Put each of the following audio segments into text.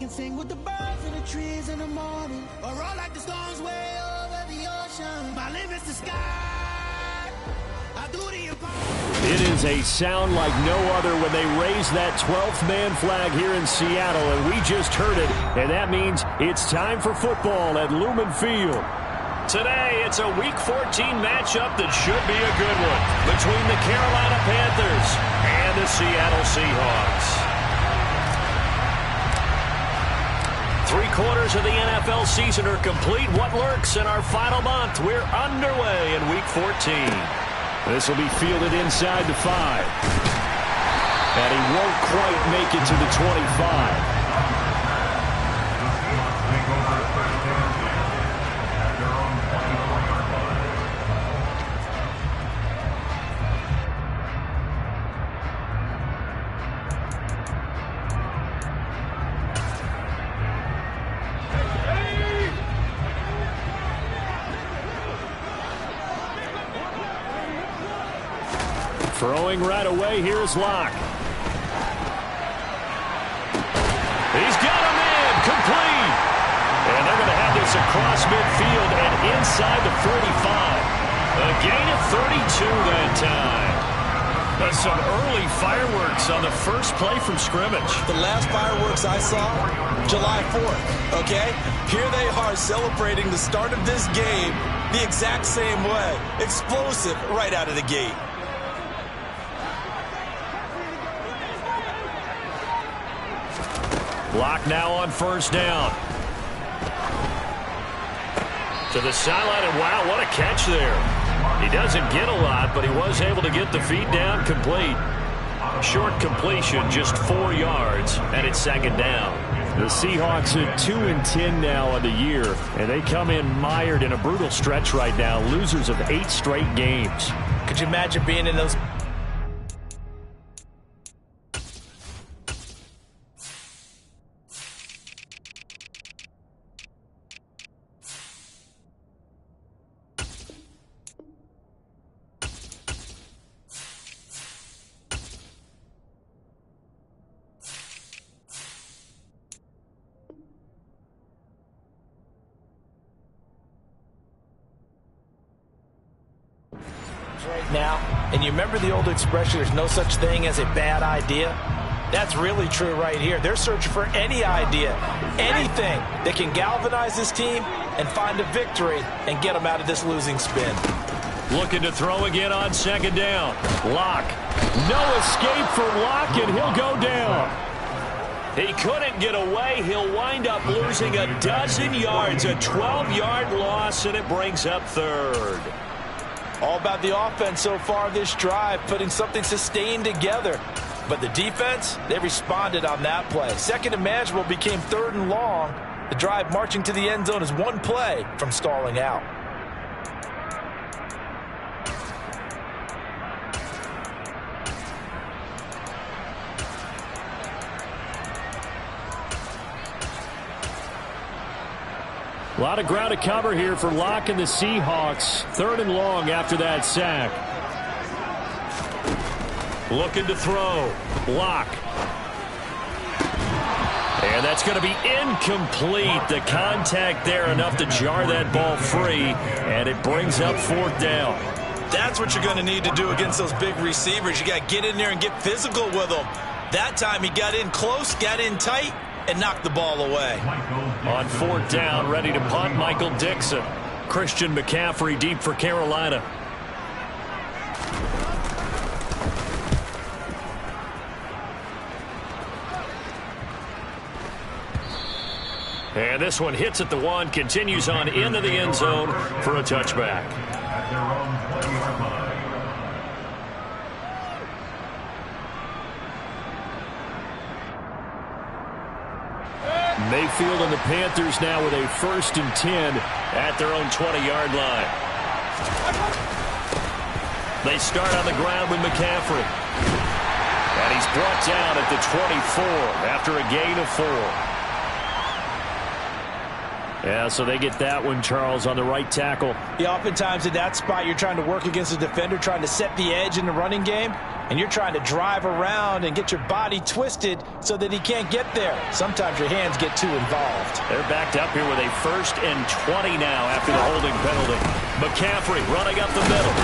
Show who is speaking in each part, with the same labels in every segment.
Speaker 1: can sing with the birds and the trees in the morning, or roll like the storms way over the ocean. My limit's the sky. I do the impossible.
Speaker 2: It is a sound like no other when they raise that 12th man flag here in Seattle, and we just heard it, and that means it's time for football at Lumen Field. Today, it's a Week 14 matchup that should be a good one between the Carolina Panthers and the Seattle Seahawks. 3/4 of the NFL season are complete. What lurks in our final month? We're underway in Week 14. This will be fielded inside the 5. And he won't quite make it to the 25. Throwing right away, here's Locke. He's got him in, complete. And they're going to have this across midfield and inside the 45. A gain of 32 that time. That's some early fireworks on the first play from scrimmage.
Speaker 3: The last fireworks I saw, July 4th, okay? Here they are celebrating the start of this game the exact same way. Explosive right out of the gate.
Speaker 2: Locke now on first down. To the sideline, and wow, what a catch there. He doesn't get a lot, but he was able to get the feed down complete. Short completion, just 4 yards, and it's second down. The Seahawks are 2-10 now on the year, and they come in mired in a brutal stretch right now, losers of 8 straight games.
Speaker 3: Could you imagine being in those... right now, and you remember the old expression, there's no such thing as a bad idea? That's really true right here. They're searching for any idea, anything that can galvanize this team and find a victory and get them out of this losing spin.
Speaker 2: Looking to throw again on second down. Locke. No escape for Locke, and he'll go down. He couldn't get away. He'll wind up losing a dozen yards, a 12-yard loss, and it brings up third.
Speaker 3: All about the offense so far this drive, putting something sustained together. But the defense, they responded on that play. Second and manageable became third and long. The drive marching to the end zone is one play from stalling out.
Speaker 2: A lot of ground to cover here for Locke and the Seahawks. Third and long after that sack. Looking to throw. Locke. And that's going to be incomplete. The contact there enough to jar that ball free. And it brings up fourth down.
Speaker 3: That's what you're going to need to do against those big receivers. You got to get in there and get physical with them. That time he got in close, got in tight, and knocked the ball away.
Speaker 2: On fourth down, ready to punt, Michael Dixon. Christian McCaffrey deep for Carolina. And this one hits at the 1, continues on into the end zone for a touchback. Mayfield and the Panthers now with a 1st and 10 at their own 20-yard line. They start on the ground with McCaffrey. And he's brought down at the 24 after a gain of 4. Yeah, so they get that one, Charles, on the right tackle.
Speaker 3: Yeah, oftentimes in that spot, you're trying to work against a defender, trying to set the edge in the running game. and you're trying to drive around and get your body twisted so that he can't get there. Sometimes your hands get too involved.
Speaker 2: They're backed up here with a 1st and 20 now after the holding penalty. McCaffrey running up the middle.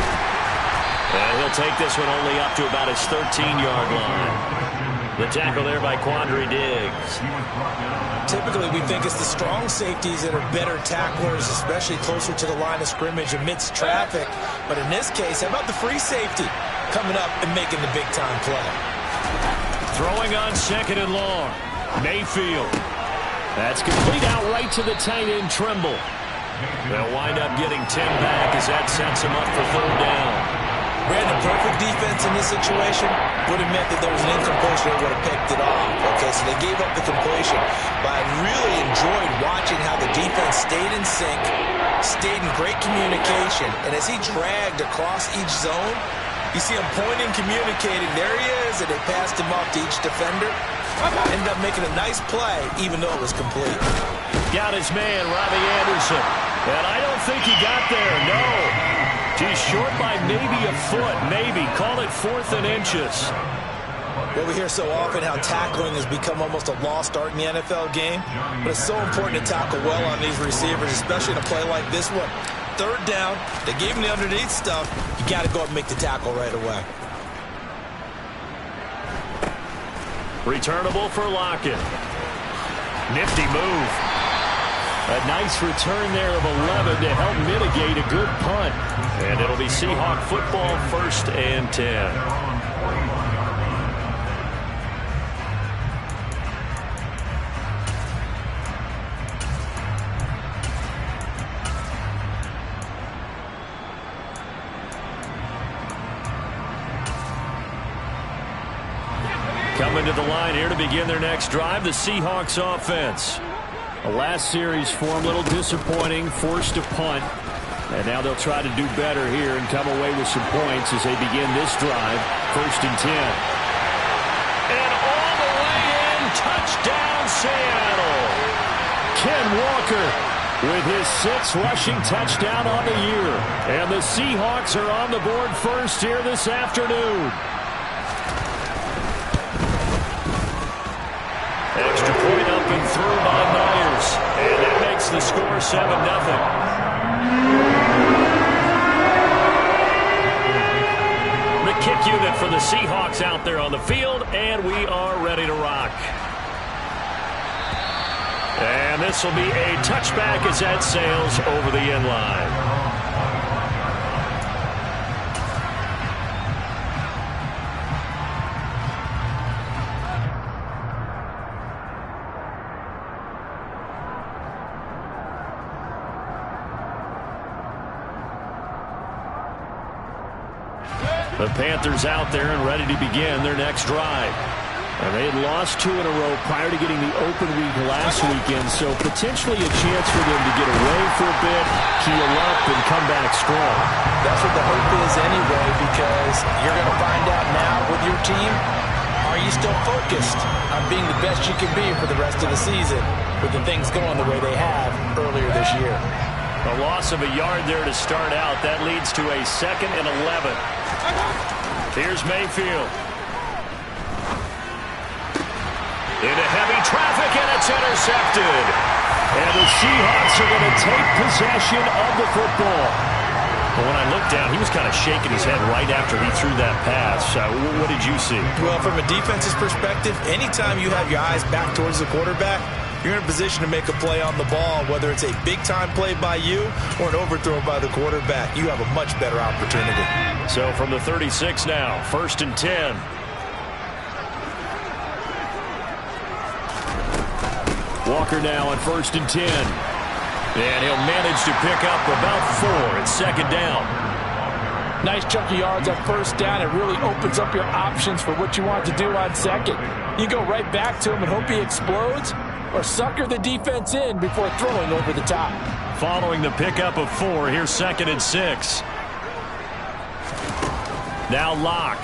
Speaker 2: And he'll take this one only up to about his 13-yard line. The tackle there by Quandre Diggs.
Speaker 3: Typically, we think it's the strong safeties that are better tacklers, especially closer to the line of scrimmage amidst traffic. But in this case, how about the free safety coming up and making the big-time play?
Speaker 2: Throwing on 2nd and long. Mayfield. That's complete out right to the tight end, Trimble. They'll wind up getting 10 back as that sets him up for 3rd down.
Speaker 3: Brandon, perfect defense in this situation would have meant that there was an incompletion that would have picked it off. Okay, so they gave up the completion. But I really enjoyed watching how the defense stayed in sync, stayed in great communication, and as he dragged across each zone, you see him pointing, communicating. There he is, and they passed him off to each defender. Ended up making a nice play, even though it was complete.
Speaker 2: Got his man, Robbie Anderson. And I don't think he got there, no. He's short by maybe a foot, maybe. Call it 4th and inches.
Speaker 3: Well, we hear so often how tackling has become almost a lost art in the NFL game. But it's so important to tackle well on these receivers, especially in a play like this one. 3rd down, they gave him the underneath stuff. You got to go up and make the tackle right away.
Speaker 2: Returnable for Lockett. Nifty move. A nice return there of 11 to help mitigate a good punt. And it'll be Seahawk football, 1st and 10. Coming to the line here to begin their next drive, the Seahawks offense. The last series for them, a little disappointing, forced to punt. And now they'll try to do better here and come away with some points as they begin this drive, 1st and 10. And all the way in, touchdown Seattle. Ken Walker with his 6th rushing touchdown on the year. And the Seahawks are on the board first here this afternoon. Extra point up and through by Myers. And that makes the score 7-0. The kick unit for the Seahawks out there on the field, and we are ready to rock. And this will be a touchback as that sails over the end line. The Panthers out there and ready to begin their next drive. And they had lost 2 in a row prior to getting the open week last weekend, so potentially a chance for them to get away for a bit, heal up, and come back strong.
Speaker 3: That's what the hope is anyway, because you're going to find out now with your team, are you still focused on being the best you can be for the rest of the season with the things going the way they have earlier this year?
Speaker 2: A loss of a yard there to start out. That leads to a 2nd and 11. Here's Mayfield. Into heavy traffic, and it's intercepted. And the Seahawks are going to take possession of the football. But when I looked down, he was kind of shaking his head right after he threw that pass. What did you see?
Speaker 3: Well, from a defense's perspective, anytime you have your eyes back towards the quarterback, you're in a position to make a play on the ball, whether it's a big-time play by you or an overthrow by the quarterback. You have a much better opportunity.
Speaker 2: So from the 36 now, 1st and 10. Walker now on 1st and 10. And he'll manage to pick up about 4 at 2nd down.
Speaker 3: Nice chunk of yards on 1st down. It really opens up your options for what you want to do on 2nd. You go right back to him and hope he explodes, or sucker the defense in before throwing over the top.
Speaker 2: Following the pickup of 4, here's 2nd and 6. Now Locke.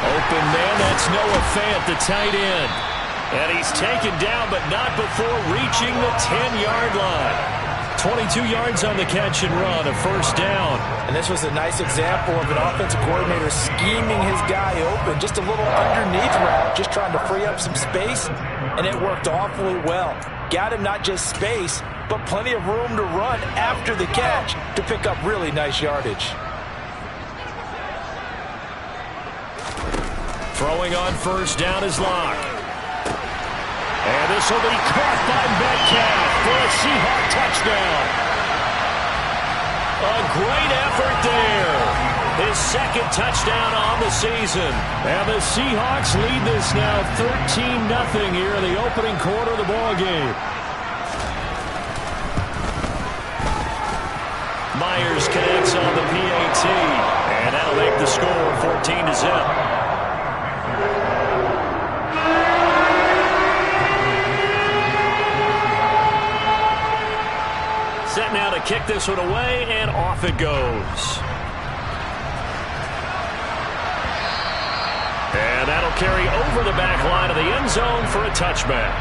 Speaker 2: Open man, that's Noah Fant, the tight end. And he's taken down, but not before reaching the 10-yard line. 22 yards on the catch and run, a first down.
Speaker 3: And this was a nice example of an offensive coordinator scheming his guy open. Just a little underneath route, just trying to free up some space, and it worked awfully well. Got him not just space, but plenty of room to run after the catch to pick up really nice yardage.
Speaker 2: Throwing on first down is Locke. And this will be caught by Metcalf for a Seahawk touchdown. A great effort there. His second touchdown on the season. And the Seahawks lead this now 13-0 here in the opening quarter of the ball game. Myers connects on the PAT. And that'll make the score 14-0. Set now to kick this one away, and off it goes. And that'll carry over the back line of the end zone for a touchback.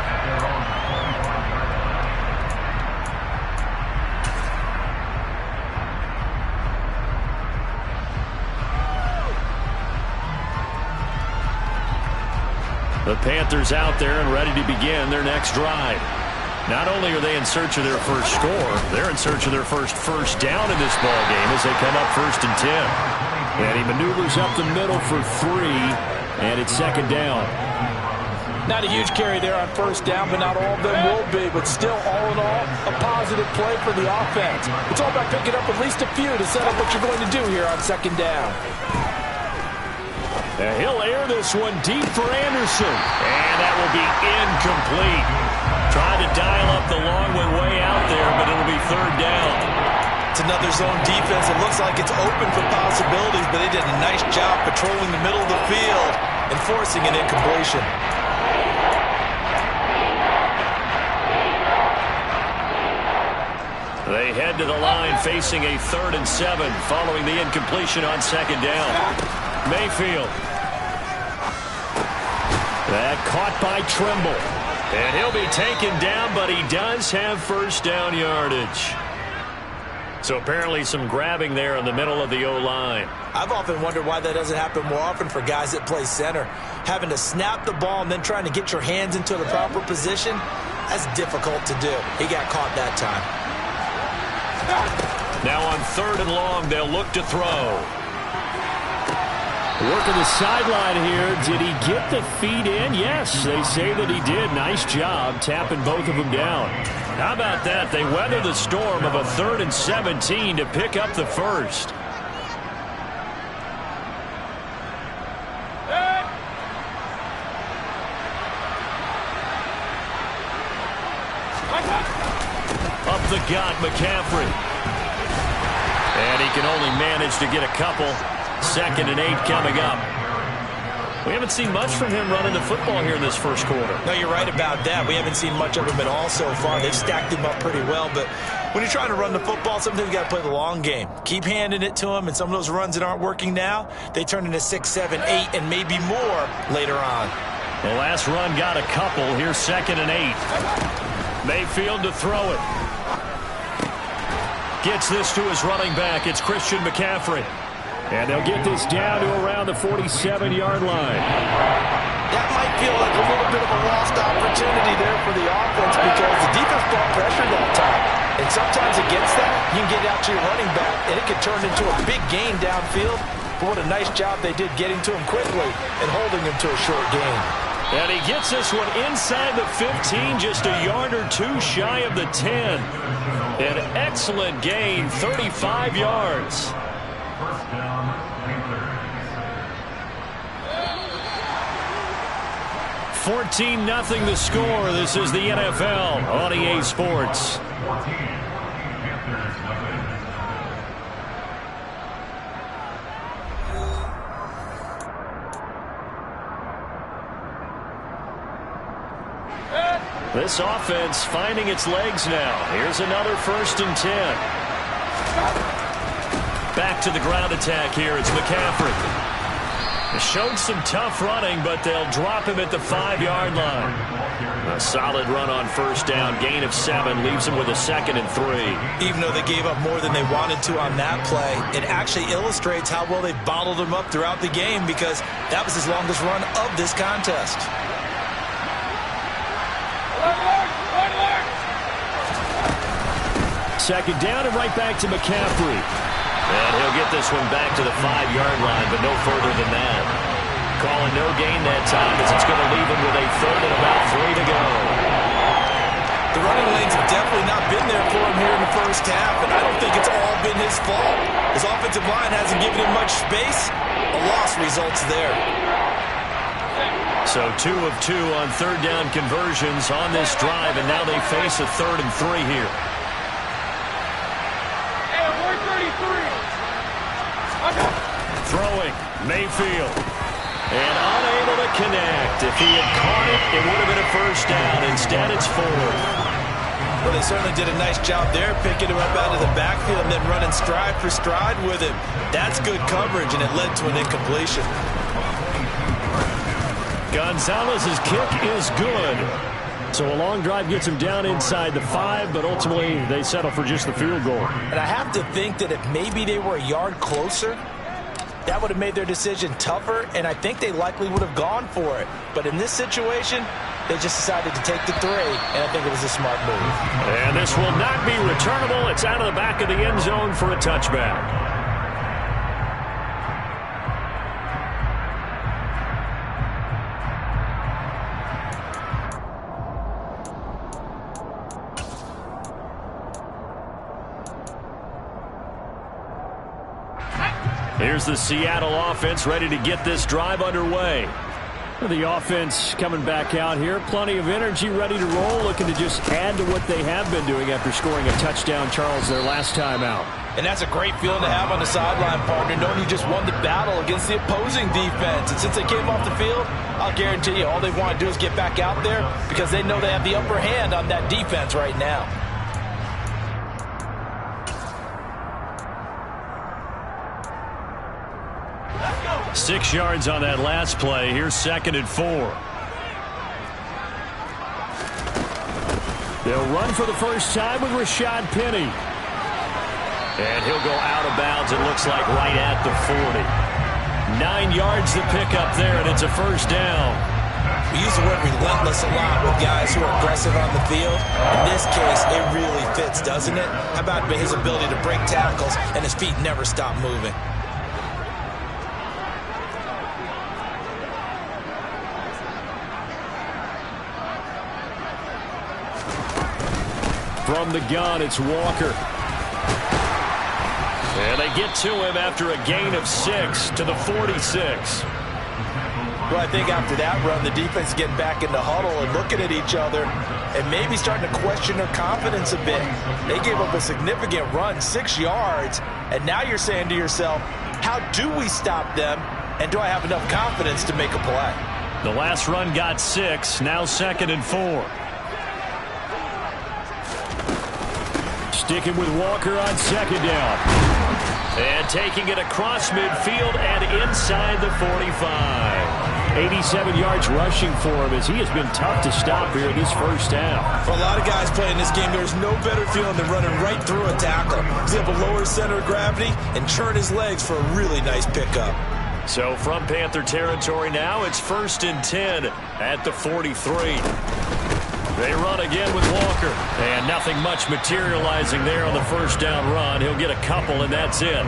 Speaker 2: The Panthers out there and ready to begin their next drive. Not only are they in search of their first score, they're in search of their first down in this ball game as they come up 1st and 10. And he maneuvers up the middle for 3, and it's 2nd down.
Speaker 3: Not a huge carry there on first down, but not all of them will be. But still, all in all, a positive play for the offense. It's all about picking up at least a few to set up what you're going to do here on 2nd down.
Speaker 2: And he'll air this one deep for Anderson. And that will be incomplete. Trying to dial up the long way out there, but it'll be 3rd down.
Speaker 3: It's another zone defense. It looks like it's open for possibilities, but they did a nice job patrolling the middle of the field and forcing an incompletion.
Speaker 2: They head to the line facing a 3rd and 7 following the incompletion on 2nd down. Mayfield. That caught by Trimble. And he'll be taken down, but he does have first down yardage. So apparently some grabbing there in the middle of the O-line.
Speaker 3: I've often wondered why that doesn't happen more often for guys that play center. Having to snap the ball and then trying to get your hands into the proper position, that's difficult to do. He got caught that time.
Speaker 2: Now on 3rd and long, they'll look to throw.
Speaker 4: Working the sideline here. Did he get the feet in? Yes, they say that he did. Nice job tapping both of them down.
Speaker 2: How about that? They weather the storm of a 3rd and 17 to pick up the first. Up the gut, McCaffrey. And he can only manage to get a couple. 2nd and 8 coming up. We haven't seen much from him running the football here in this first quarter.
Speaker 3: No, you're right about that. We haven't seen much of him at all so far. They've stacked him up pretty well, but when you're trying to run the football, sometimes you got to play the long game. Keep handing it to him, and some of those runs that aren't working now, they turn into 6, 7, 8, and maybe more later on.
Speaker 2: The last run got a couple. Here's 2nd and 8. Mayfield to throw it. Gets this to his running back. It's Christian McCaffrey.
Speaker 4: And they'll get this down to around the 47-yard line.
Speaker 3: That might feel like a little bit of a lost opportunity there for the offense because the defense brought pressure that time. And sometimes against that, you can get out to your running back, and it can turn into a big gain downfield. But what a nice job they did getting to him quickly and holding him to a short gain.
Speaker 2: And he gets this one inside the 15, just a yard or two shy of the 10. An excellent gain, 35 yards. 14-0 the score. This is the NFL on EA Sports. This offense finding its legs now. Here's another 1st and 10. Back to the ground attack here. It's McCaffrey. Showed some tough running, but they'll drop him at the 5-yard line. A solid run on first down, gain of 7, leaves him with a 2nd and 3.
Speaker 3: Even though they gave up more than they wanted to on that play, it actually illustrates how well they bottled him up throughout the game, because that was his longest run of this contest.
Speaker 4: Second down and right back to McCaffrey.
Speaker 2: And he'll get this one back to the 5-yard line, but no further than that. Calling no gain that time, as it's going to leave him with a 3rd and about 3 to go.
Speaker 3: The running lanes have definitely not been there for him here in the first half, and I don't think it's all been his fault. His offensive line hasn't given him much space. A loss results there.
Speaker 2: So 2 of 2 on 3rd down conversions on this drive, and now they face a 3rd and 3 here.
Speaker 4: Throwing, Mayfield.
Speaker 2: And unable to connect. If he had caught it, it would have been a first down. Instead, it's 4.
Speaker 3: Well, they certainly did a nice job there, picking him up out of the backfield and then running stride for stride with him. That's good coverage, and it led to an incompletion.
Speaker 4: Gonzalez's kick is good. So a long drive gets him down inside the 5, but ultimately they settle for just the field goal.
Speaker 3: And I have to think that if maybe they were a yard closer, that would have made their decision tougher, and I think they likely would have gone for it. But in this situation, they just decided to take the 3, and I think it was a smart move.
Speaker 2: And this will not be returnable. It's out of the back of the end zone for a touchback. Here's the Seattle offense ready to get this drive underway.
Speaker 4: The offense coming back out here. Plenty of energy, ready to roll, looking to just add to what they have been doing after scoring a touchdown, Charles, their last time out.
Speaker 3: And that's a great feeling to have on the sideline, partner, knowing you just won the battle against the opposing defense. And since they came off the field, I'll guarantee you all they want to do is get back out there, because they know they have the upper hand on that defense right now.
Speaker 2: 6 yards on that last play. Here's 2nd and 4.
Speaker 4: They'll run for the first time with Rashad Penny.
Speaker 2: And he'll go out of bounds, it looks like, right at the 40. 9 yards to pick up there, and it's a first down.
Speaker 3: We use the word relentless a lot with guys who are aggressive on the field. In this case, it really fits, doesn't it? How about his ability to break tackles and his feet never stop moving?
Speaker 4: From the gun, it's Walker.
Speaker 2: And they get to him after a gain of 6 to the 46.
Speaker 3: Well, I think after that run, the defense is getting back in the huddle and looking at each other and maybe starting to question their confidence a bit. They gave up a significant run, 6 yards, and now you're saying to yourself, how do we stop them, and do I have enough confidence to make a play?
Speaker 2: The last run got 6, now 2nd and 4.
Speaker 4: Sticking with Walker on 2nd down.
Speaker 2: And taking it across midfield and inside the 45.
Speaker 4: 87 yards rushing for him, as he has been tough to stop here in this first half.
Speaker 3: For a lot of guys playing this game, there's no better feeling than running right through a tackle. He's able to lower center of gravity and turn his legs for a really nice pickup.
Speaker 2: So from Panther territory now, it's 1st and 10 at the 43. They run again with Walker. And nothing much materializing there on the first down run. He'll get a couple, and that's it.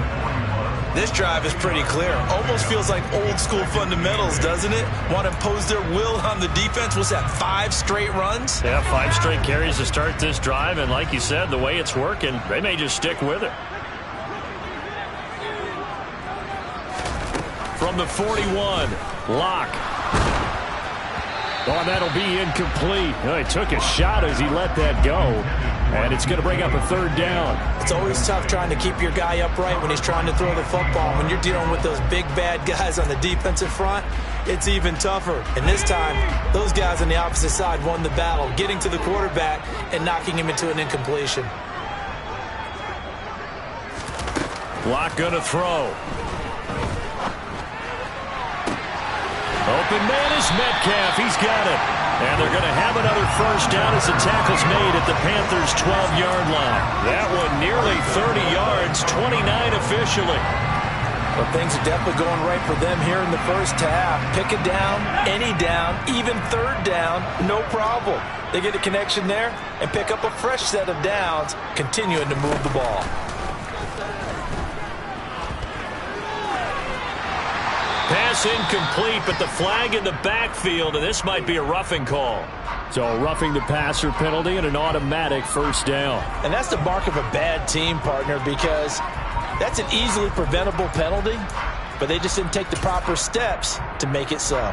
Speaker 3: This drive is pretty clear. Almost feels like old school fundamentals, doesn't it? Want to impose their will on the defense. Was that 5 straight runs?
Speaker 2: Yeah, 5 straight carries to start this drive. And like you said, the way it's working, they may just stick with it. From the 41, Locke.
Speaker 4: Oh, that'll be incomplete. Oh, he took a shot as he let that go. And it's going to bring up a 3rd down.
Speaker 3: It's always tough trying to keep your guy upright when he's trying to throw the football. When you're dealing with those big, bad guys on the defensive front, it's even tougher. And this time, those guys on the opposite side won the battle, getting to the quarterback and knocking him into an incompletion.
Speaker 2: Locke going to throw. Open man is Metcalf. He's got it. And they're going to have another first down as the tackle's made at the Panthers' 12-yard line. That one nearly 30 yards, 29 officially.
Speaker 3: Well, things are definitely going right for them here in the first half. Pick a down, any down, even third down, no problem. They get a connection there and pick up a fresh set of downs, continuing to move the ball.
Speaker 2: Pass incomplete, but the flag in the backfield, and this might be a roughing call.
Speaker 4: So a roughing the passer penalty and an automatic first down.
Speaker 3: And that's the mark of a bad team, partner, because that's an easily preventable penalty, but they just didn't take the proper steps to make it so.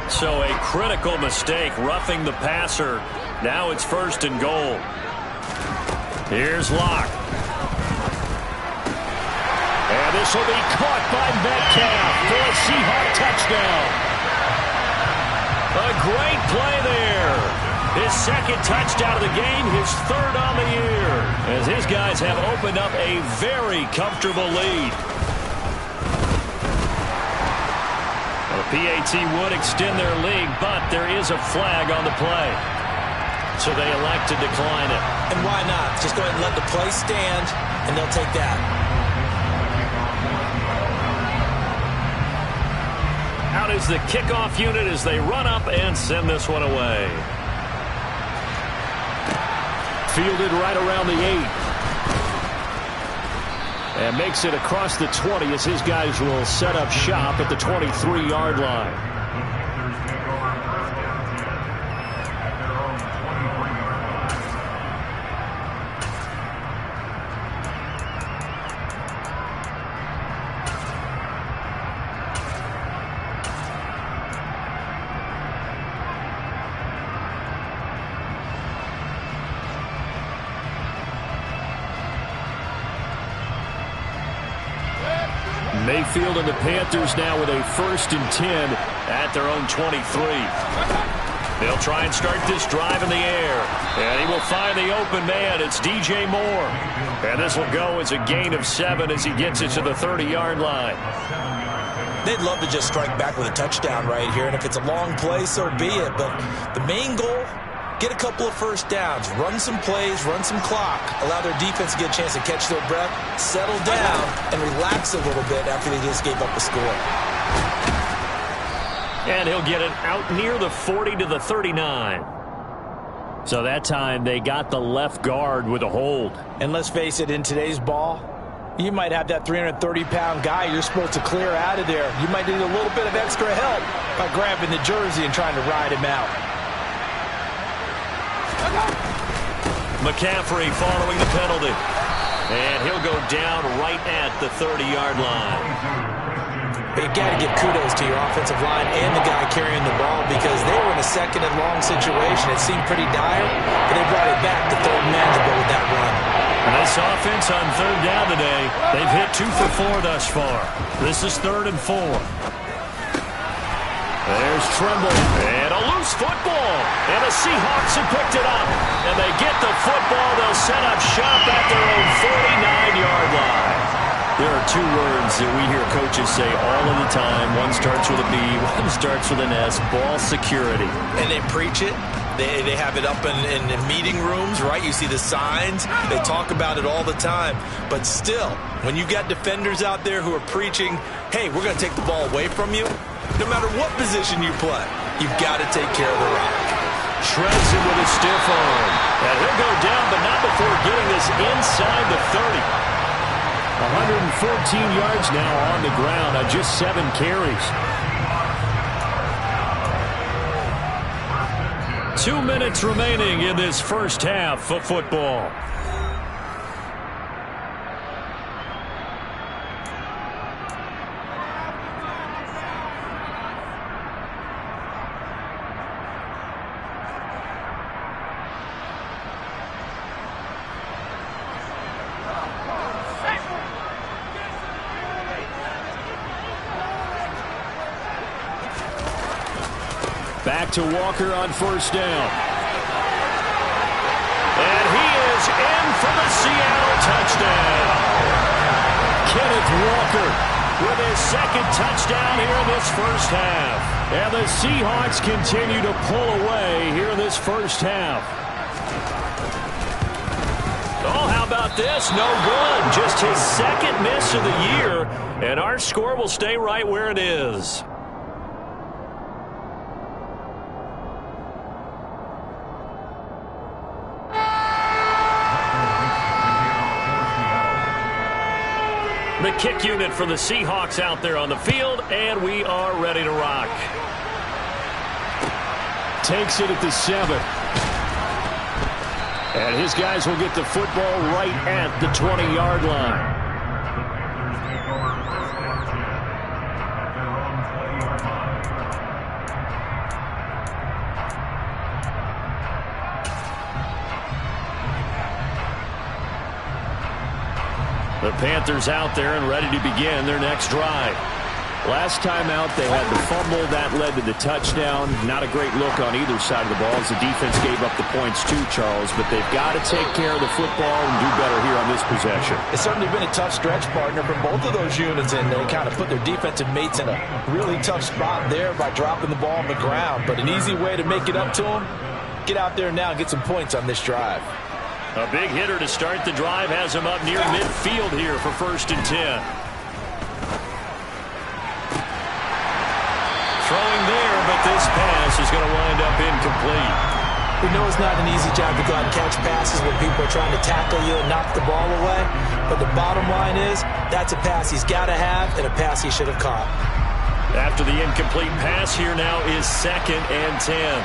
Speaker 2: So a critical mistake, roughing the passer. Now it's first and goal. Here's Locke. And this will be caught by Metcalf for a Seahawk touchdown. A great play there. His second touchdown of the game, his third on the year, as his guys have opened up a very comfortable lead. The PAT would extend their lead, but there is a flag on the play. So they elect to decline it.
Speaker 3: And why not? Just go ahead and let the play stand, and they'll take that.
Speaker 2: Out is the kickoff unit as they run up and send this one away.
Speaker 4: Fielded right around the 8. And makes it across the 20 as his guys will set up shop at the 23-yard line. Mayfield and the Panthers now with a 1st and 10 at their own 23. They'll try and start this drive in the air. And he will find the open man. It's DJ Moore. And this will go as a gain of 7 as he gets it to the 30-yard line.
Speaker 3: They'd love to just strike back with a touchdown right here. And if it's a long play, so be it. But the main goal, get a couple of first downs, run some plays, run some clock, allow their defense to get a chance to catch their breath, settle down, and relax a little bit after they just gave up a score.
Speaker 2: And he'll get it out near the 40 to the 39.
Speaker 4: So that time they got the left guard with a hold.
Speaker 3: And let's face it, in today's ball, you might have that 330-pound guy you're supposed to clear out of there. You might need a little bit of extra help by grabbing the jersey and trying to ride him out.
Speaker 2: McCaffrey following the penalty. And he'll go down right at the 30-yard line.
Speaker 3: But you've got to give kudos to your offensive line and the guy carrying the ball because they were in a 2nd and long situation. It seemed pretty dire, but they brought it back to 3rd and manageable with that run.
Speaker 2: And this offense on 3rd down today, they've hit 2 for 4 thus far. This is 3rd and 4. There's Tremble, and a loose football, and the Seahawks have picked it up, and they get the football. They'll set up shop at their own 49-yard line. There are 2 words that we hear coaches say all of the time. One starts with a B, one starts with an S, ball security.
Speaker 3: And they preach it. They have it up in meeting rooms, right? You see the signs. They talk about it all the time. But still, when you got defenders out there who are preaching, hey, we're going to take the ball away from you, no matter what position you play, you've got to take care of the rock.
Speaker 2: Shreds it with a stiff arm. And he'll go down, but not before getting this inside the 30.
Speaker 4: 114 yards now on the ground on just 7 carries.
Speaker 2: 2 minutes remaining in this first half of football.
Speaker 4: Back to Walker on 1st down.
Speaker 2: And he is in for the Seattle touchdown. Kenneth Walker with his 2nd touchdown here in this first half.
Speaker 4: And the Seahawks continue to pull away here in this first half.
Speaker 2: Oh, how about this? No good. Just his second miss of the year. And our score will stay right where it is. The kick unit for the Seahawks out there on the field, and we are ready to rock.
Speaker 4: Takes it at the 7. And his guys will get the football right at the 20-yard line. The Panthers out there and ready to begin their next drive. Last time out, they had the fumble. That led to the touchdown. Not a great look on either side of the ball as the defense gave up the points too, Charles. But they've got to take care of the football and do better here on this possession.
Speaker 3: It's certainly been a tough stretch, partner, for both of those units, and they kind of put their defensive mates in a really tough spot there by dropping the ball on the ground. But an easy way to make it up to them, get out there now and get some points on this drive.
Speaker 2: A big hitter to start the drive has him up near midfield here for 1st and 10. Throwing there, but this pass is going to wind up incomplete.
Speaker 3: We know it's not an easy job to go out and catch passes when people are trying to tackle you and knock the ball away. But the bottom line is, that's a pass he's got to have and a pass he should have caught.
Speaker 2: After the incomplete pass, here now is 2nd and 10.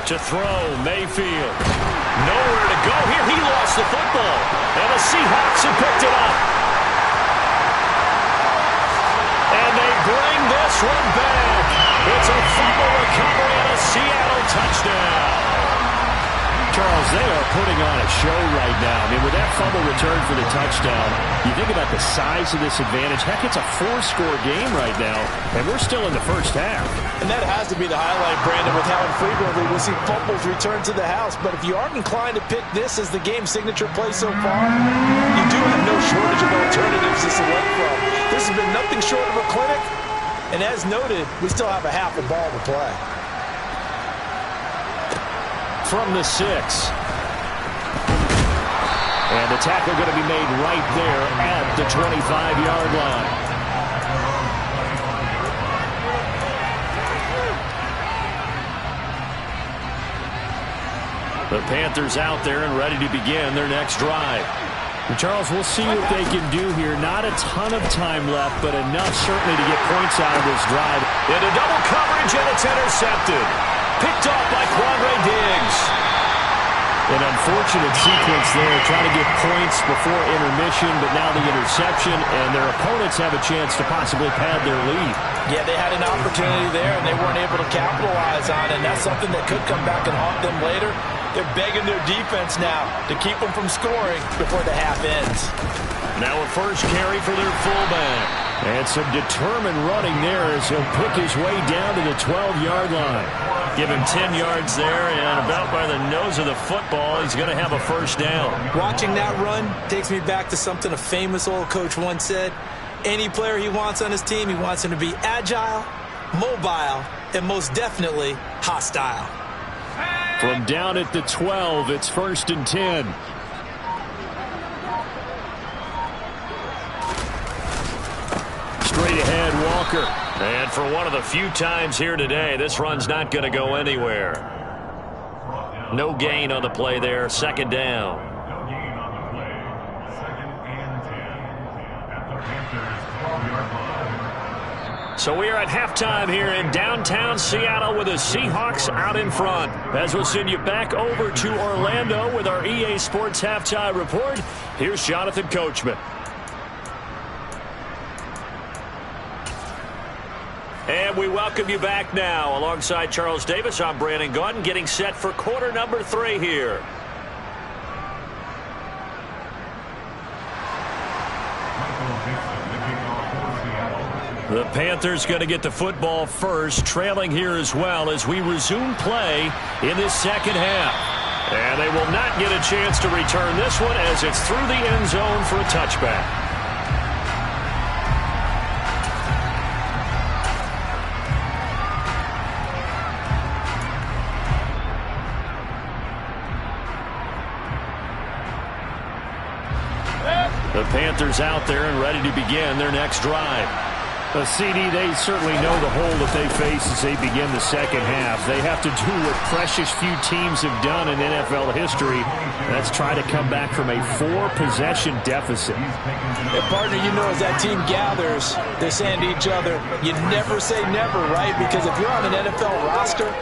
Speaker 2: To throw, Mayfield. Nowhere to go here. He lost the football. And the Seahawks have picked it up. And they bring this one back. It's a fumble recovery and a Seattle touchdown.
Speaker 4: Charles, they are putting on a show right now. I mean, with that fumble return for the touchdown, you think about the size of this advantage. Heck, it's a 4-score game right now, and we're still in the first half.
Speaker 3: And that has to be the highlight, Brandon, with how infrequently we see fumbles return to the house. But if you aren't inclined to pick this as the game signature play so far, you do have no shortage of alternatives to select from. This has been nothing short of a clinic, and as noted, we still have a half a ball to play.
Speaker 4: From the 6. And the tackle going to be made right there at the 25-yard line.
Speaker 2: The Panthers out there and ready to begin their next drive.
Speaker 4: And Charles, we'll see what they can do here. Not a ton of time left, but enough certainly to get points out of this drive.
Speaker 2: Into double coverage, and it's intercepted. Picked off by Quandre Diggs.
Speaker 4: An unfortunate sequence there, trying to get points before intermission, but now the interception, and their opponents have a chance to possibly pad their lead.
Speaker 3: Yeah, they had an opportunity there, and they weren't able to capitalize on it, and that's something that could come back and haunt them later. They're begging their defense now to keep them from scoring before the half ends.
Speaker 2: Now a first carry for their fullback.
Speaker 4: And some determined running there as he'll pick his way down to the 12-yard line.
Speaker 2: Give him 10 yards there, and about by the nose of the football, he's going to have a first down.
Speaker 3: Watching that run takes me back to something a famous old coach once said. Any player he wants on his team, he wants him to be agile, mobile, and most definitely hostile.
Speaker 4: From down at the 12, it's 1st and 10.
Speaker 2: Straight ahead, Walker. And for one of the few times here today, this run's not going to go anywhere. No gain on the play there. 2nd down. So we are at halftime here in downtown Seattle with the Seahawks out in front. As we'll send you back over to Orlando with our EA Sports Halftime Report, here's Jonathan Coachman. And we welcome you back now. Alongside Charles Davis, I'm Brandon Gaudin, getting set for quarter number 3 here. The Panthers going to get the football first, trailing here as well as we resume play in this second half. And they will not get a chance to return this one as it's through the end zone for a touchback. Panthers out there and ready to begin their next drive.
Speaker 4: CD, they certainly know the hole that they face as they begin the second half. They have to do what precious few teams have done in NFL history. That's try to come back from a 4-possession deficit.
Speaker 3: Hey, partner, you know as that team gathers, they're saying to each other, you never say never, right? Because if you're on an NFL roster,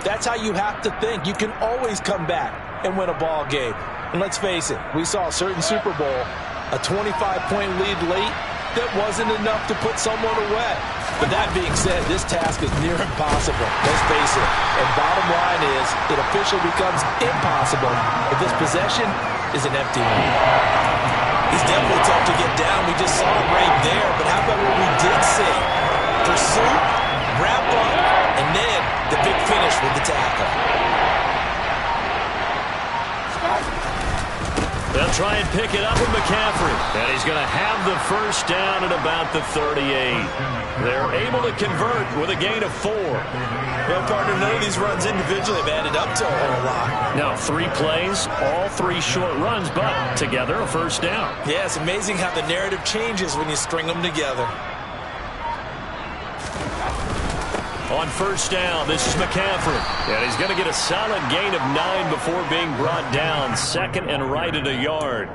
Speaker 3: that's how you have to think. You can always come back and win a ball game. And let's face it, we saw a certain Super Bowl, a 25-point lead late, that wasn't enough to put someone away. But that being said, this task is near impossible. Let's face it. And bottom line is, it officially becomes impossible if this possession is an empty one. He's definitely tough to get down. We just saw it right there. But how about what we did see? Pursuit, wrap up, and then the big finish with the tackle.
Speaker 2: They'll try and pick it up with McCaffrey. And he's going to have the first down at about the 38. They're able to convert with a gain of 4.
Speaker 3: Well, partner, none of these runs individually have added up to a whole lot.
Speaker 2: Now, 3 plays, all 3 short runs, but together a first down.
Speaker 3: Yeah, it's amazing how the narrative changes when you string them together.
Speaker 2: On first down, this is McCaffrey. And he's going to get a solid gain of 9 before being brought down. Second and right at a yard.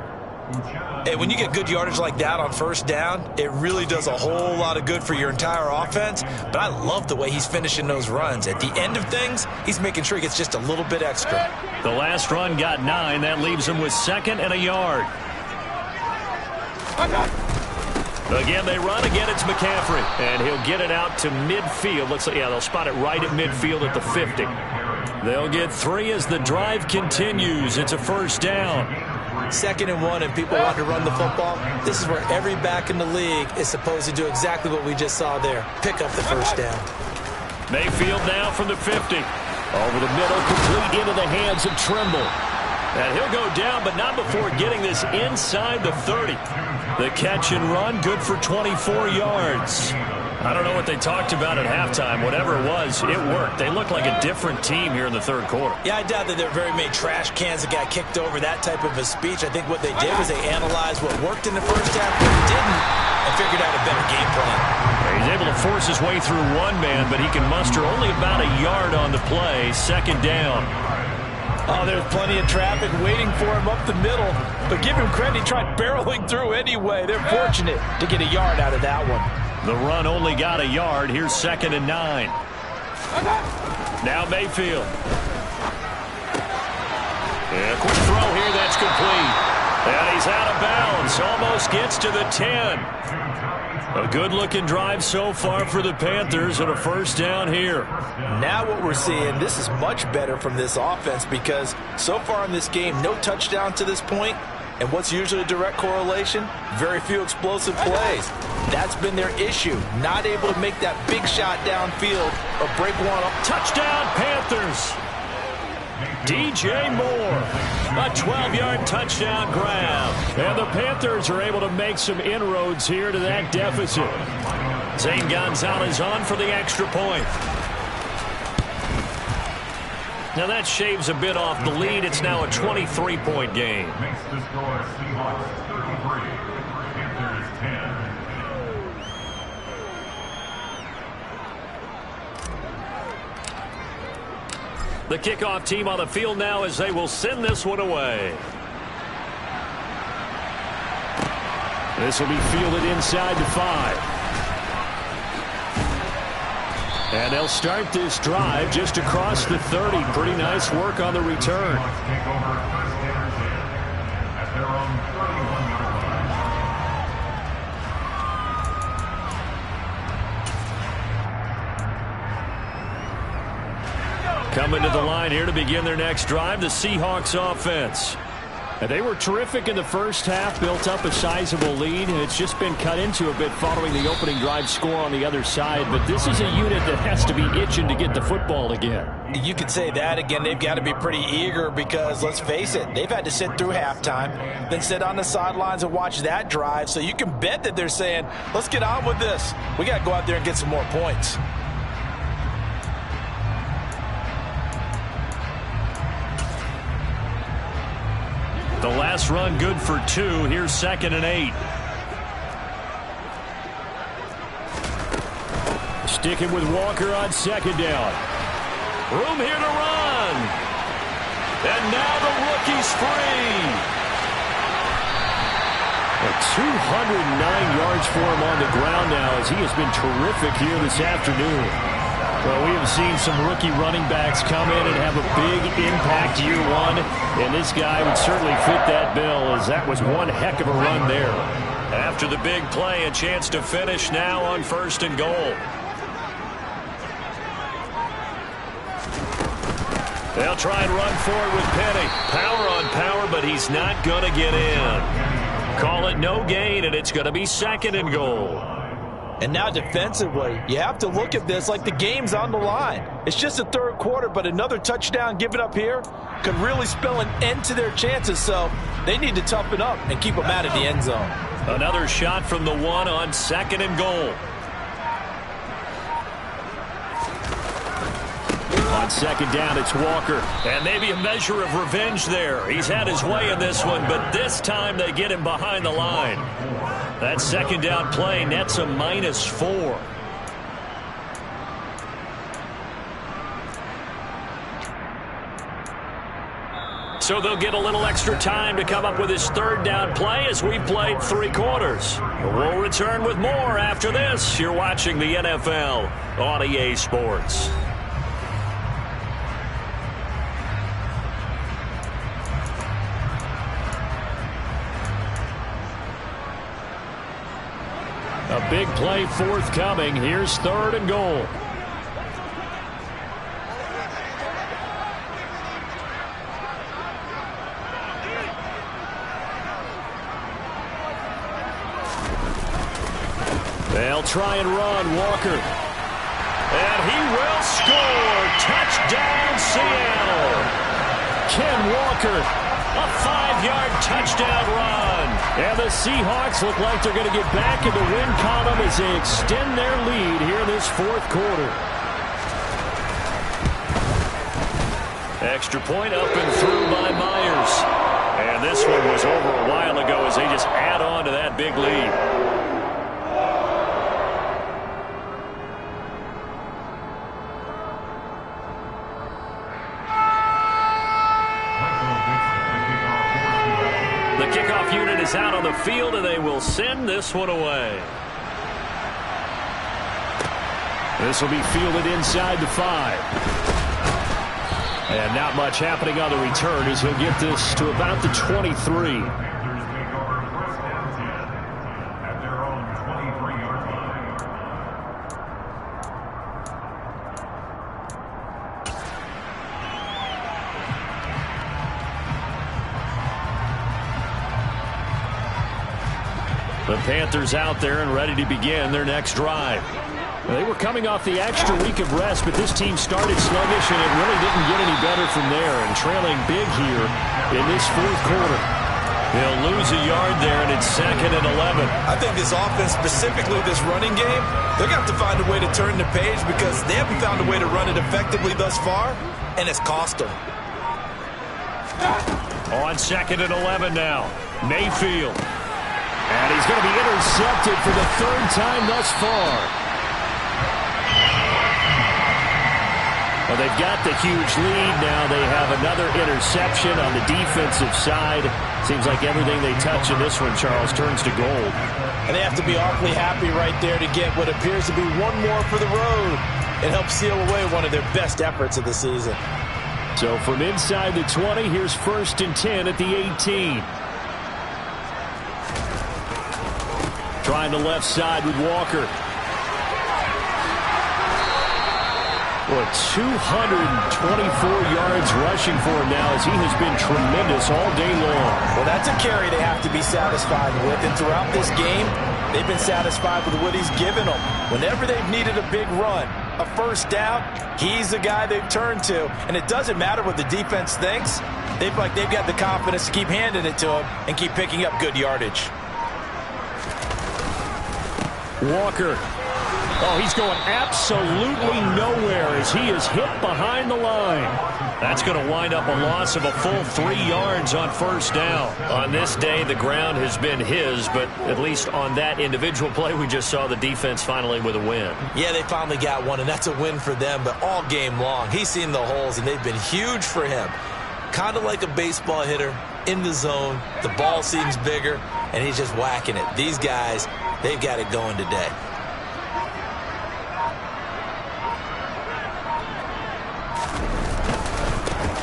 Speaker 3: Hey, when you get good yardage like that on first down, it really does a whole lot of good for your entire offense. But I love the way he's finishing those runs. At the end of things, he's making sure he gets just a little bit extra.
Speaker 2: The last run got 9. That leaves him with second and a yard. Again, they run. Again, it's McCaffrey. And he'll get it out to midfield. Looks like, yeah, they'll spot it right at midfield at the 50. They'll get 3 as the drive continues. It's a first down.
Speaker 3: 2nd and 1, and people want to run the football. This is where every back in the league is supposed to do exactly what we just saw there. Pick up the first down.
Speaker 2: Mayfield now from the 50. Over the middle, complete into the hands of Trimble. And he'll go down, but not before getting this inside the 30. The catch and run, good for 24 yards. I don't know what they talked about at halftime. Whatever it was, it worked. They look like a different team here in the third quarter.
Speaker 3: Yeah, I doubt that there are very many trash cans that got kicked over, that type of a speech. I think what they did was they analyzed what worked in the first half, what didn't, and figured out a better game plan.
Speaker 2: He's able to force his way through one man, but he can muster only about a yard on the play. Second down.
Speaker 3: Oh, there's plenty of traffic waiting for him up the middle. But give him credit, he tried barreling through anyway. They're fortunate to get a yard out of that one.
Speaker 2: The run only got a yard. Here's 2nd and 9. Now Mayfield. And a quick throw here, that's complete. And he's out of bounds. Almost gets to the 10. A good-looking drive so far for the Panthers and a first down here.
Speaker 3: Now what we're seeing, this is much better from this offense because so far in this game, no touchdown to this point. And what's usually a direct correlation? Very few explosive plays. That's been their issue. Not able to make that big shot downfield or break one up.
Speaker 2: Touchdown, Panthers! DJ Moore, a 12-yard touchdown grab. And the Panthers are able to make some inroads here to that deficit. Zane Gonzalez on for the extra point. Now that shaves a bit off the lead. It's now a 23-point game.
Speaker 5: Makes the score Seahawks 33, Panthers 10.
Speaker 2: The kickoff team on the field now as they will send this one away. This will be fielded inside the 5. And they'll start this drive just across the 30. Pretty nice work on the return. Coming to the line here to begin their next drive, the Seahawks offense. And they were terrific in the first half, built up a sizable lead, and it's just been cut into a bit following the opening drive score on the other side. But this is a unit that has to be itching to get the football again.
Speaker 3: You could say that again. They've got to be pretty eager because, let's face it, they've had to sit through halftime, then sit on the sidelines and watch that drive. So you can bet that they're saying, let's get on with this. We got to go out there and get some more points.
Speaker 2: The last run good for 2. Here's 2nd and 8.
Speaker 4: sticking with Walker on second down. Room here to run. And now the rookie's free. 209 yards for him on the ground now as he has been terrific here this afternoon. Well, we have seen some rookie running backs come in and have a big impact year one, and this guy would certainly fit that bill as that was one heck of a run there. After the big play, a chance to finish now on 1st and goal. They'll try and run forward with Penny. Power on power, but he's not going to get in. Call it no gain, and it's going to be 2nd and goal.
Speaker 3: And now defensively, you have to look at this like the game's on the line. It's just the 3rd quarter, but another touchdown given up here could really spell an end to their chances, so they need to toughen up and keep them out of the end zone.
Speaker 4: Another shot from the 1 on 2nd and goal. On 2nd down, it's Walker. And maybe a measure of revenge there. He's had his way in this one, but this time they get him behind the line. That 2nd down play nets a -4. So they'll get a little extra time to come up with his 3rd down play as we've played 3 quarters. We'll return with more after this. You're watching the NFL on EA Sports. A big play forthcoming. Here's 3rd and goal. They'll try and run. Walker. And he will score. Touchdown, Seattle. Ken Walker. A 5-yard touchdown run. And the Seahawks look like they're going to get back in the win column as they extend their lead here in this 4th quarter. Extra point up and through by Myers. And this one was over a while ago as they just add on to that big lead. Out on the field, and they will send this one away. This will be fielded inside the 5. And not much happening on the return as he'll get this to about the 23. The Panthers out there and ready to begin their next drive. They were coming off the extra week of rest, but this team started sluggish, and it really didn't get any better from there, and trailing big here in this 4th quarter. They'll lose a yard there, and it's 2nd and 11.
Speaker 3: I think this offense, specifically this running game, they're going to have to find a way to turn the page because they haven't found a way to run it effectively thus far, and it's cost them.
Speaker 4: On 2nd and 11 now, Mayfield. And he's going to be intercepted for the 3rd time thus far. Well, they've got the huge lead now. They have another interception on the defensive side. Seems like everything they touch in this one, Charles, turns to gold.
Speaker 3: And they have to be awfully happy right there to get what appears to be one more for the road. It helps seal away one of their best efforts of the season.
Speaker 4: So from inside the 20, here's 1st and 10 at the 18. Trying the left side with Walker. Well, 224 yards rushing for him now as he has been tremendous all day long.
Speaker 3: Well, that's a carry they have to be satisfied with. And throughout this game, they've been satisfied with what he's given them. Whenever they've needed a big run, a 1st down, he's the guy they've turned to. And it doesn't matter what the defense thinks. They feel like they've got the confidence to keep handing it to him and keep picking up good yardage.
Speaker 4: Walker. Oh, he's going absolutely nowhere as he is hit behind the line. That's going to wind up a loss of a full 3 yards on first down. On this day, the ground has been his, but at least on that individual play, we just saw the defense finally with a win.
Speaker 3: Yeah, they finally got one, and that's a win for them, but all game long, he's seen the holes, and they've been huge for him. Kind of like a baseball hitter in the zone. The ball seems bigger, and he's just whacking it. These guys, they've got it going today.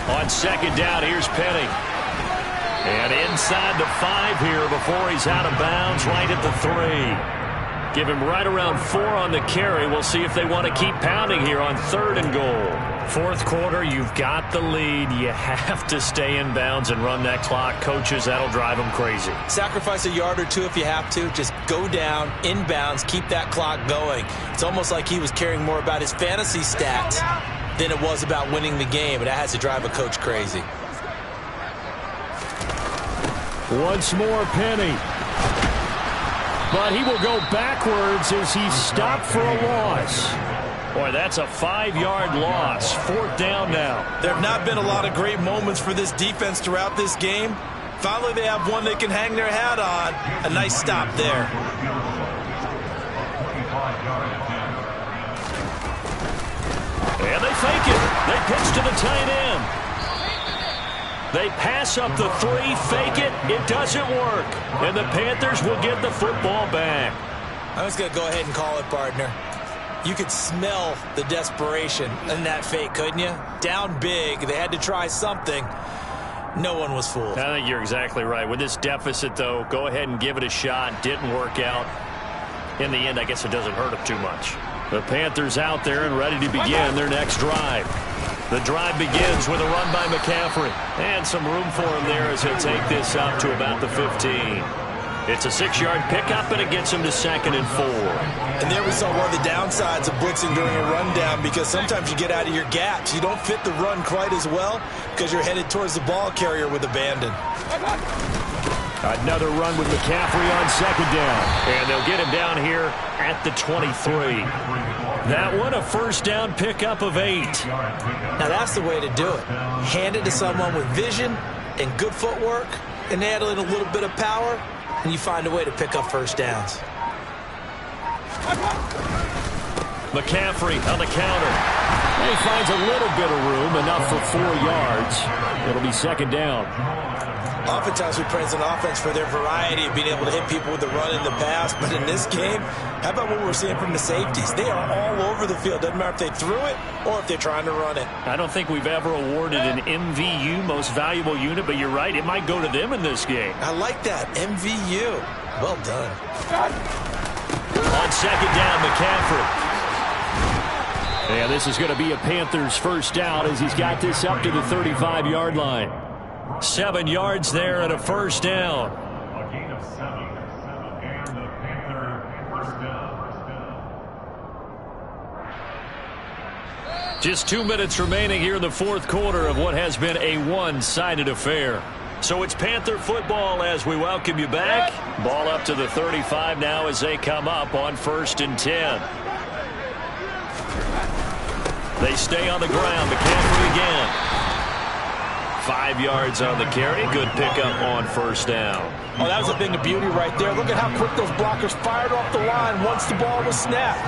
Speaker 2: On second down, here's Penny. And inside the 5 here before he's out of bounds, right at the 3. Give him right around 4 on the carry. We'll see if they want to keep pounding here on 3rd and goal. Fourth quarter, you've got the lead. You have to stay in bounds and run that clock. Coaches, that'll drive them crazy.
Speaker 3: Sacrifice a yard or 2 if you have to. Just go down, in bounds, keep that clock going. It's almost like he was caring more about his fantasy stats than it was about winning the game, and that has to drive a coach crazy.
Speaker 4: Once more, Penny. But he will go backwards as he's stopped for a loss.
Speaker 2: Boy, that's a 5-yard loss. 4th down now.
Speaker 3: There have not been a lot of great moments for this defense throughout this game. Finally, they have one they can hang their hat on. A nice stop there.
Speaker 2: And they fake it. They pitch to the tight end. They pass up the 3, fake it. It doesn't work. And the Panthers will get the football back.
Speaker 3: I'm just going to go ahead and call it, partner. You could smell the desperation in that fake, couldn't you? Down big. They had to try something. No one was fooled.
Speaker 2: I think you're exactly right. With this deficit, though, go ahead and give it a shot. Didn't work out. In the end, I guess it doesn't hurt them too much. The Panthers out there and ready to begin their next drive. The drive begins with a run by McCaffrey. And some room for him there as he'll take this up to about the 15. It's a 6-yard pickup, and it gets him to 2nd and 4.
Speaker 3: And there we saw one of the downsides of blitzing during a rundown, because sometimes you get out of your gaps. You don't fit the run quite as well because you're headed towards the ball carrier with abandon.
Speaker 4: Another run with McCaffrey on 2nd down.
Speaker 2: And they'll get him down here at the 23. That one, a first down pickup of 8.
Speaker 3: Now that's the way to do it. Hand it to someone with vision and good footwork, and add in a little bit of power, and you find a way to pick up first downs.
Speaker 2: McCaffrey on the counter.
Speaker 4: And he finds a little bit of room, enough for 4 yards. It'll be 2nd down.
Speaker 3: Oftentimes we praise an offense for their variety of being able to hit people with the run in the past, but in this game, how about what we're seeing from the safeties? They are all over the field. Doesn't matter if they threw it or if they're trying to run it.
Speaker 2: I don't think we've ever awarded an MVU, most valuable unit, but you're right, it might go to them in this game.
Speaker 3: I like that, MVU. Well done.
Speaker 2: On 2nd down, McCaffrey.
Speaker 4: And this is going to be a Panthers first down as he's got this up to the 35-yard line.
Speaker 2: 7 yards there and a first down.
Speaker 5: A gain of 7. And the Panther first down.
Speaker 2: Just 2 minutes remaining here in the fourth quarter of what has been a one-sided affair. So it's Panther football as we welcome you back. Ball up to the 35 now as they come up on 1st and 10. They stay on the ground. McCaffrey again. 5 yards on the carry. Good pickup on first down.
Speaker 3: Oh, that was a thing of beauty right there. Look at how quick those blockers fired off the line once the ball was snapped.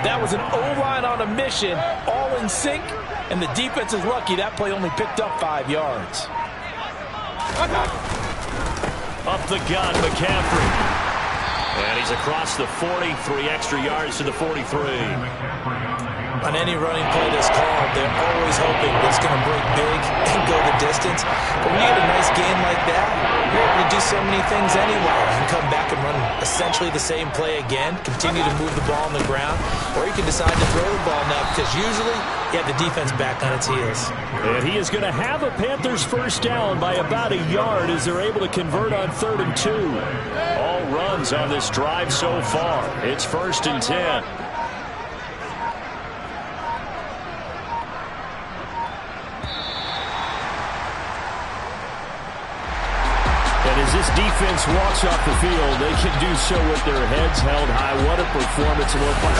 Speaker 3: That was an O-line on a mission, all in sync, and the defense is lucky that play only picked up 5 yards.
Speaker 2: Up the gun, McCaffrey. And he's across the 40, 3 extra yards to the 43.
Speaker 3: On any running play that's called, they're always hoping it's going to break big and go the distance. But when you get a nice game like that, you're able to do so many things anyway. You can come back and run essentially the same play again, continue to move the ball on the ground, or you can decide to throw the ball now because usually you have the defense back on its heels.
Speaker 4: And he is going to have a Panthers first down by about a yard as they're able to convert on 3rd and 2.
Speaker 2: All runs on this drive so far. It's 1st and 10.
Speaker 4: As
Speaker 2: this defense walks off the field, they can do so with their heads held high. What a performance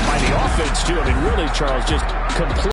Speaker 2: by the offense, too. I mean, really, Charles, just complete.